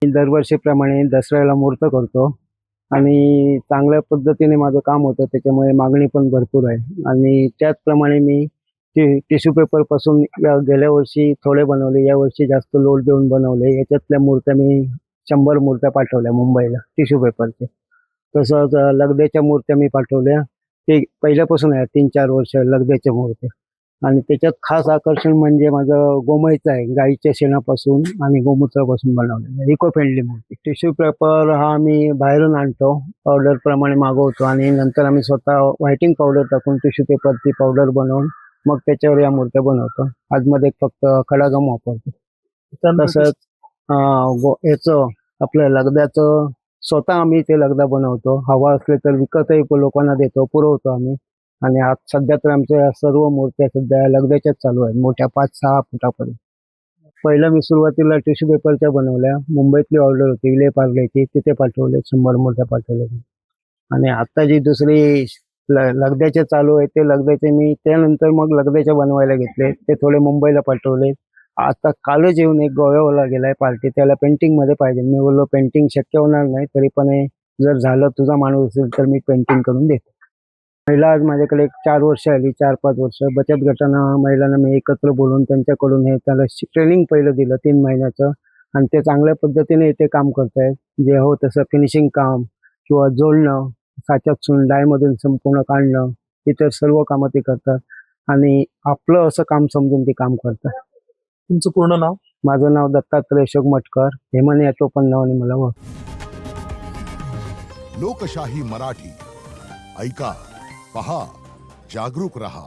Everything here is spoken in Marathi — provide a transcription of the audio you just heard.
मी दरवर्षीप्रमाणे दसऱ्याला मूर्त करतो आणि चांगल्या पद्धतीने माझं काम होतं, त्याच्यामुळे मागणी पण भरपूर आहे. आणि त्याचप्रमाणे मी टिश्यू पेपरपासून गेल्या वर्षी थोडे बनवले, यावर्षी जास्त लोड देऊन बनवले. याच्यातल्या मूर्त्या मी 100 मूर्त्या पाठवल्या मुंबईला टिश्यू पेपरच्या. तसंच लगद्याच्या मूर्त्या मी पाठवल्या. ते पहिल्यापासून आहे 3-4 वर्ष लगद्याच्या मूर्त्या. आणि त्याच्यात खास आकर्षण म्हणजे माझं गोमयचं आहे. गाईच्या शेणापासून आणि गोमूत्रापासून बनवलेलं इको फ्रेंडली मूर्ती. टिश्यू पेपर हा आम्ही बाहेरून आणतो, पावडरप्रमाणे मागवतो आणि नंतर आम्ही स्वतः व्हायटिंग पावडर टाकून टिश्यू पेपरची पावडर बनवून मग त्याच्यावर या मूर्त्या बनवतो. आतमध्ये फक्त खडागम वापरतो. तसंच याचं आपलं लगद्याचं स्वतः आम्ही ते लगदा बनवतो. हवा असले तर विकतही लोकांना देतो, पुरवतो आम्ही. आणि आज सध्या तर आमच्या सर्व मूर्त्या सध्या लगद्याच्याच चालू आहेत, मोठ्या 5-6 फुटापर्यंत. पहिलं मी सुरुवातीला टिश्यू पेपरच्या बनवल्या. मुंबईतली ऑर्डर होती विले पार्लेची, तिथे पाठवले, 100 मूर्त्या पाठवल्या. आणि आता जी दुसरी लगद्याचे चालू आहे ते लगद्याचे मी त्यानंतर मग लगद्याच्या बनवायला घेतले. ते थोडे मुंबईला पाठवले. आता कालच येऊन एक गोव्यावाला गेलाय पार्टी, त्याला पेंटिंगमध्ये पाहिजे. मी बोललो पेंटिंग शक्य होणार नाही, तरी पण जर झालं तुझा माणूस असेल तर मी पेंटिंग करून देतो. महिला आज माझ्याकडे 4 वर्ष आली, 4-5 वर्ष. बचत गटानं महिलांना मी एकत्र बोलून त्यांच्याकडून त्याला ट्रेनिंग पहिलं दिलं 3 महिन्याचं. आणि ते चांगल्या पद्धतीने इथे काम करतायत. जे हो तसं फिनिशिंग काम किंवा जोडणं, साच्यातून डायमधून संपूर्ण काढणं, इतर सर्व कामं ते करतात. आणि आपलं असं काम समजून ते काम करतात. तुमचं पूर्ण नाव? माझं नाव दत्तात्रय अशोक मटकर, हेमाने या टोपण नावाने मला लोकशाही मराठी ऐका, पहा, जागरूक रहा.